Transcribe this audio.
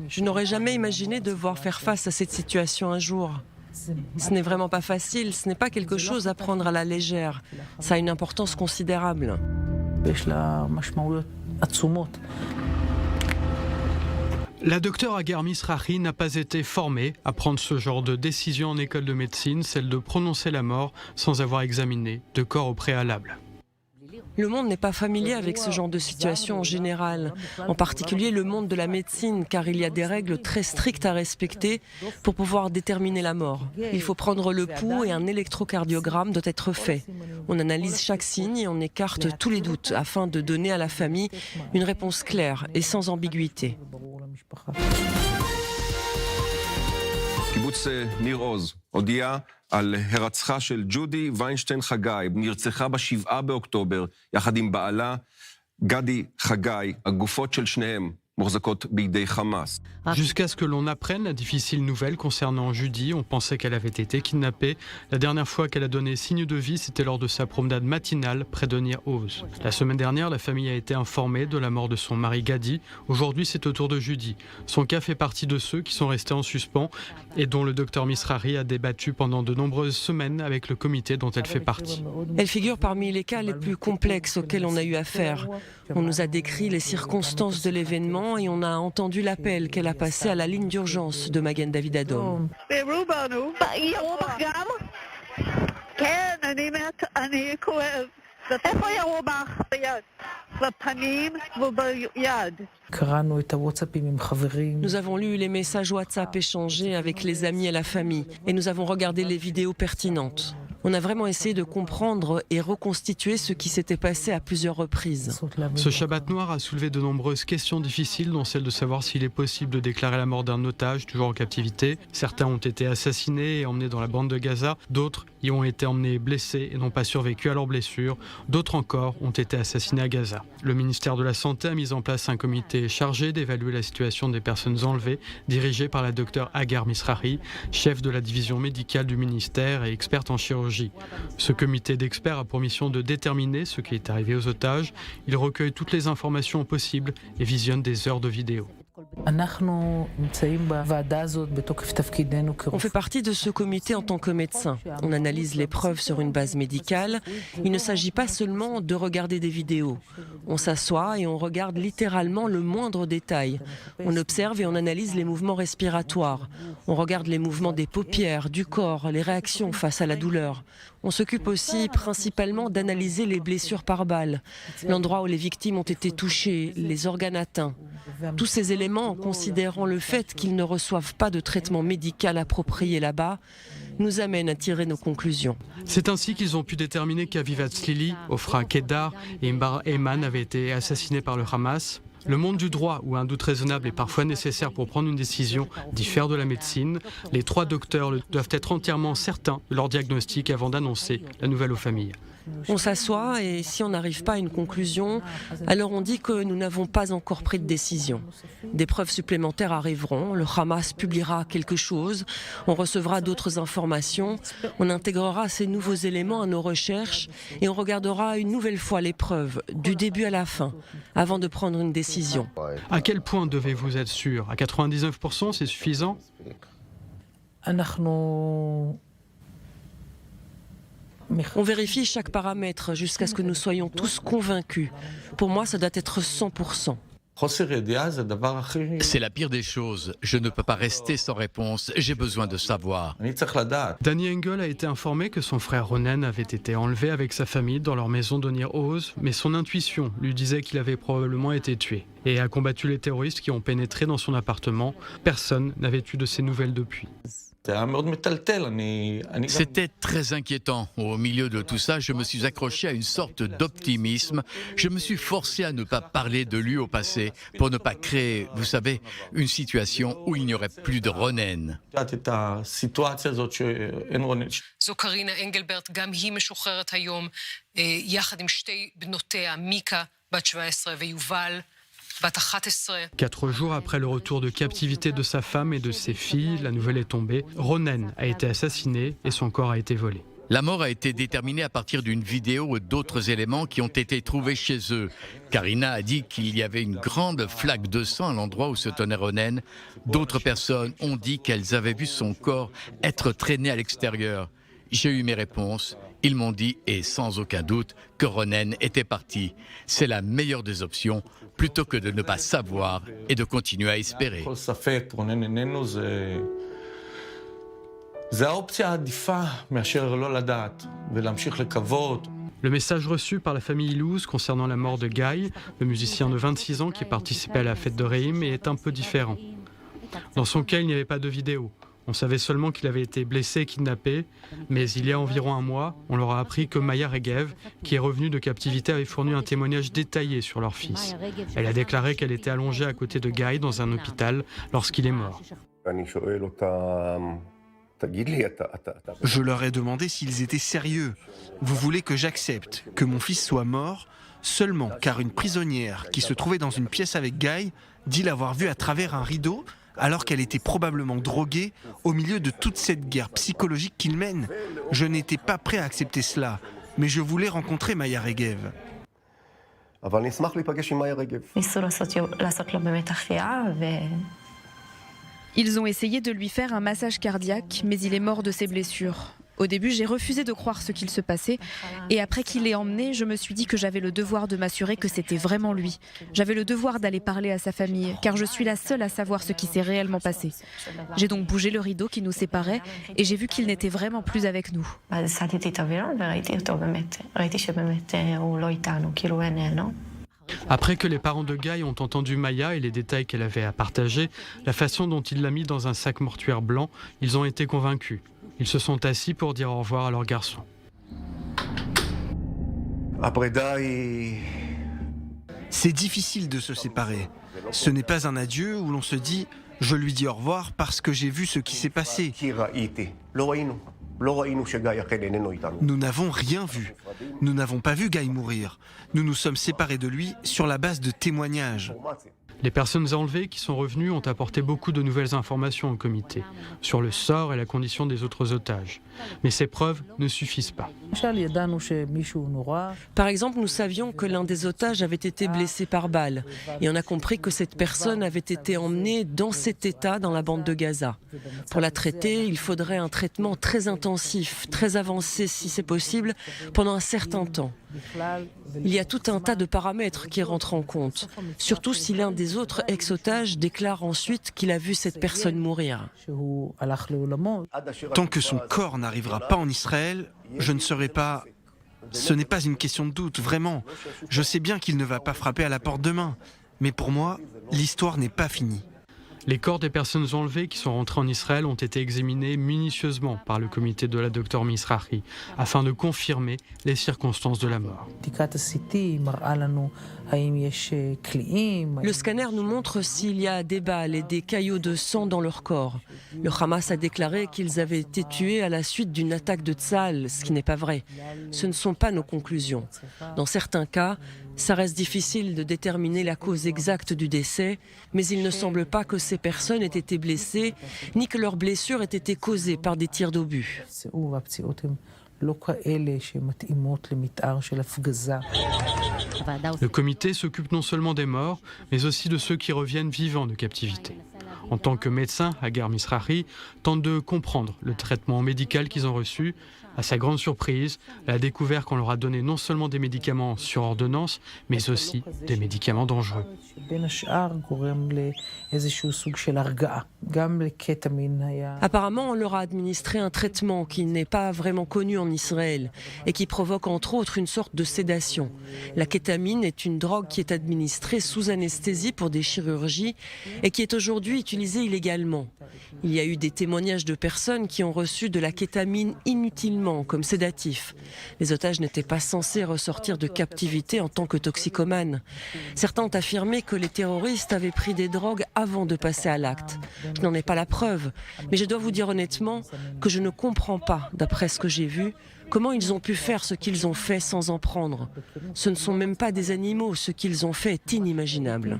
Je n'aurais jamais imaginé devoir faire face à cette situation un jour. Ce n'est vraiment pas facile, ce n'est pas quelque chose à prendre à la légère. Ça a une importance considérable. La docteure Hagar Mizrahi n'a pas été formée à prendre ce genre de décision en école de médecine, celle de prononcer la mort sans avoir examiné de corps au préalable. Le monde n'est pas familier avec ce genre de situation en général, en particulier le monde de la médecine, car il y a des règles très strictes à respecter pour pouvoir déterminer la mort. Il faut prendre le pouls et un électrocardiogramme doit être fait. On analyse chaque signe et on écarte tous les doutes afin de donner à la famille une réponse claire et sans ambiguïté. קיבוץ ניר עוז הודיע על הרצחה של ג'ודי ויינשטיין חגי, נרצחה ב7 באוקטובר, יחד עם בעלה גדי חגי, הגופות של שניהם מוחזקות בידי חמאס. Jusqu'à ce que l'on apprenne la difficile nouvelle concernant Judy, on pensait qu'elle avait été kidnappée. La dernière fois qu'elle a donné signe de vie, c'était lors de sa promenade matinale près de Nir Oz. La semaine dernière, la famille a été informée de la mort de son mari Gadi. Aujourd'hui, c'est au tour de Judy. Son cas fait partie de ceux qui sont restés en suspens et dont le docteur Mizrahi a débattu pendant de nombreuses semaines avec le comité dont elle fait partie. Elle figure parmi les cas les plus complexes auxquels on a eu affaire. On nous a décrit les circonstances de l'événement et on a entendu l'appel qu'elle a passé à la ligne d'urgence de Magen David Adom. Nous avons lu les messages WhatsApp échangés avec les amis et la famille et nous avons regardé les vidéos pertinentes. On a vraiment essayé de comprendre et reconstituer ce qui s'était passé à plusieurs reprises. Ce Shabbat noir a soulevé de nombreuses questions difficiles, dont celle de savoir s'il est possible de déclarer la mort d'un otage toujours en captivité. Certains ont été assassinés et emmenés dans la bande de Gaza, d'autres y ont été emmenés blessés et n'ont pas survécu à leurs blessures. D'autres encore ont été assassinés à Gaza. Le ministère de la Santé a mis en place un comité chargé d'évaluer la situation des personnes enlevées, dirigé par la docteure Hagar Mizrahi, chef de la division médicale du ministère et experte en chirurgie. Ce comité d'experts a pour mission de déterminer ce qui est arrivé aux otages. Il recueille toutes les informations possibles et visionne des heures de vidéos. On fait partie de ce comité en tant que médecin. On analyse les preuves sur une base médicale. Il ne s'agit pas seulement de regarder des vidéos. On s'assoit et on regarde littéralement le moindre détail. On observe et on analyse les mouvements respiratoires. On regarde les mouvements des paupières, du corps, les réactions face à la douleur. On s'occupe aussi principalement d'analyser les blessures par balle, l'endroit où les victimes ont été touchées, les organes atteints. Tous ces éléments, en considérant le fait qu'ils ne reçoivent pas de traitement médical approprié là-bas, nous amènent à tirer nos conclusions. C'est ainsi qu'ils ont pu déterminer qu'Avivat Tzlili, Ofra Kedar et Imbar Eman avaient été assassinés par le Hamas. Le monde du droit, où un doute raisonnable est parfois nécessaire pour prendre une décision, diffère de la médecine. Les 3 docteurs doivent être entièrement certains de leur diagnostic avant d'annoncer la nouvelle aux familles. On s'assoit et si on n'arrive pas à une conclusion, alors on dit que nous n'avons pas encore pris de décision. Des preuves supplémentaires arriveront, le Hamas publiera quelque chose, on recevra d'autres informations, on intégrera ces nouveaux éléments à nos recherches et on regardera une nouvelle fois les preuves, du début à la fin, avant de prendre une décision. À quel point devez-vous être sûr? À 99%, c'est suffisant? On vérifie chaque paramètre jusqu'à ce que nous soyons tous convaincus. Pour moi, ça doit être 100%. C'est la pire des choses. Je ne peux pas rester sans réponse. J'ai besoin de savoir. Danny Engel a été informé que son frère Ronen avait été enlevé avec sa famille dans leur maison de Nir Oz, mais son intuition lui disait qu'il avait probablement été tué et a combattu les terroristes qui ont pénétré dans son appartement. Personne n'avait eu de ses nouvelles depuis. C'était très inquiétant. Au milieu de tout ça, je me suis accroché à une sorte d'optimisme. Je me suis forcé à ne pas parler de lui au passé pour ne pas créer, vous savez, une situation où il n'y aurait plus de Ronen. זו קרינה אנגלברט, גם היא משוחררת היום, יחד עם שתי בנותיה, מיקה, בת 17, ויובל, בת 11. 4 jours après le retour de captivité de sa femme et de ses filles, la nouvelle est tombée. Ronen a été assassiné et son corps a été volé. La mort a été déterminée à partir d'une vidéo et d'autres éléments qui ont été trouvés chez eux. Karina a dit qu'il y avait une grande flaque de sang à l'endroit où se tenait Ronen. D'autres personnes ont dit qu'elles avaient vu son corps être traîné à l'extérieur. J'ai eu mes réponses. Ils m'ont dit, et sans aucun doute, que Ronen était parti. C'est la meilleure des options, plutôt que de ne pas savoir et de continuer à espérer. Le message reçu par la famille Illouz concernant la mort de Guy, le musicien de 26 ans qui participait à la fête de Reim, est un peu différent. Dans son cas, il n'y avait pas de vidéo. On savait seulement qu'il avait été blessé et kidnappé, mais il y a environ un mois, on leur a appris que Maya Regev, qui est revenue de captivité, avait fourni un témoignage détaillé sur leur fils. Elle a déclaré qu'elle était allongée à côté de Guy dans un hôpital lorsqu'il est mort. Je leur ai demandé s'ils étaient sérieux. Vous voulez que j'accepte que mon fils soit mort seulement car une prisonnière qui se trouvait dans une pièce avec Guy dit l'avoir vu à travers un rideau alors qu'elle était probablement droguée au milieu de toute cette guerre psychologique qu'il mène. Je n'étais pas prêt à accepter cela, mais je voulais rencontrer Maya Regev. Ils ont essayé de lui faire un massage cardiaque, mais il est mort de ses blessures. Au début, j'ai refusé de croire ce qu'il se passait, et après qu'il l'ait emmené, je me suis dit que j'avais le devoir de m'assurer que c'était vraiment lui. J'avais le devoir d'aller parler à sa famille, car je suis la seule à savoir ce qui s'est réellement passé. J'ai donc bougé le rideau qui nous séparait, et j'ai vu qu'il n'était vraiment plus avec nous. Après que les parents de Guy ont entendu Maya et les détails qu'elle avait à partager, la façon dont il l'a mis dans un sac mortuaire blanc, ils ont été convaincus. Ils se sont assis pour dire au revoir à leur garçon. C'est difficile de se séparer. Ce n'est pas un adieu où l'on se dit « je lui dis au revoir parce que j'ai vu ce qui s'est passé ». Nous n'avons rien vu. Nous n'avons pas vu Guy mourir. Nous nous sommes séparés de lui sur la base de témoignages. Les personnes enlevées qui sont revenues ont apporté beaucoup de nouvelles informations au comité sur le sort et la condition des autres otages. Mais ces preuves ne suffisent pas. Par exemple, nous savions que l'un des otages avait été blessé par balle et on a compris que cette personne avait été emmenée dans cet état dans la bande de Gaza. Pour la traiter, il faudrait un traitement très intensif, très avancé si c'est possible, pendant un certain temps. Il y a tout un tas de paramètres qui rentrent en compte, surtout si l'un des autres ex-otages déclare ensuite qu'il a vu cette personne mourir. Tant que son corps n'arrivera pas en Israël, je ne serai pas... Ce n'est pas une question de doute, vraiment. Je sais bien qu'il ne va pas frapper à la porte demain. Mais pour moi, l'histoire n'est pas finie. Les corps des personnes enlevées qui sont rentrées en Israël ont été examinés minutieusement par le comité de la Dr Mizrahi afin de confirmer les circonstances de la mort. Le scanner nous montre s'il y a des balles et des caillots de sang dans leur corps. Le Hamas a déclaré qu'ils avaient été tués à la suite d'une attaque de Tzahal, ce qui n'est pas vrai. Ce ne sont pas nos conclusions. Dans certains cas, ça reste difficile de déterminer la cause exacte du décès, mais il ne semble pas que ces personnes aient été blessées, ni que leurs blessures aient été causées par des tirs d'obus. Le comité s'occupe non seulement des morts, mais aussi de ceux qui reviennent vivants de captivité. En tant que médecin, Hagar Mizrahi tente de comprendre le traitement médical qu'ils ont reçu. À sa grande surprise, elle a découvert qu'on leur a donné non seulement des médicaments sur ordonnance, mais aussi des médicaments dangereux. Apparemment, on leur a administré un traitement qui n'est pas vraiment connu en Israël et qui provoque entre autres une sorte de sédation. La kétamine est une drogue qui est administrée sous anesthésie pour des chirurgies et qui est aujourd'hui utilisée illégalement. Il y a eu des témoignages de personnes qui ont reçu de la kétamine inutilement comme sédatif. Les otages n'étaient pas censés ressortir de captivité en tant que toxicomanes. Certains ont affirmé que les terroristes avaient pris des drogues avant de passer à l'acte. Je n'en ai pas la preuve, mais je dois vous dire honnêtement que je ne comprends pas, d'après ce que j'ai vu, comment ils ont pu faire ce qu'ils ont fait sans en prendre. Ce ne sont même pas des animaux, ce qu'ils ont fait est inimaginable.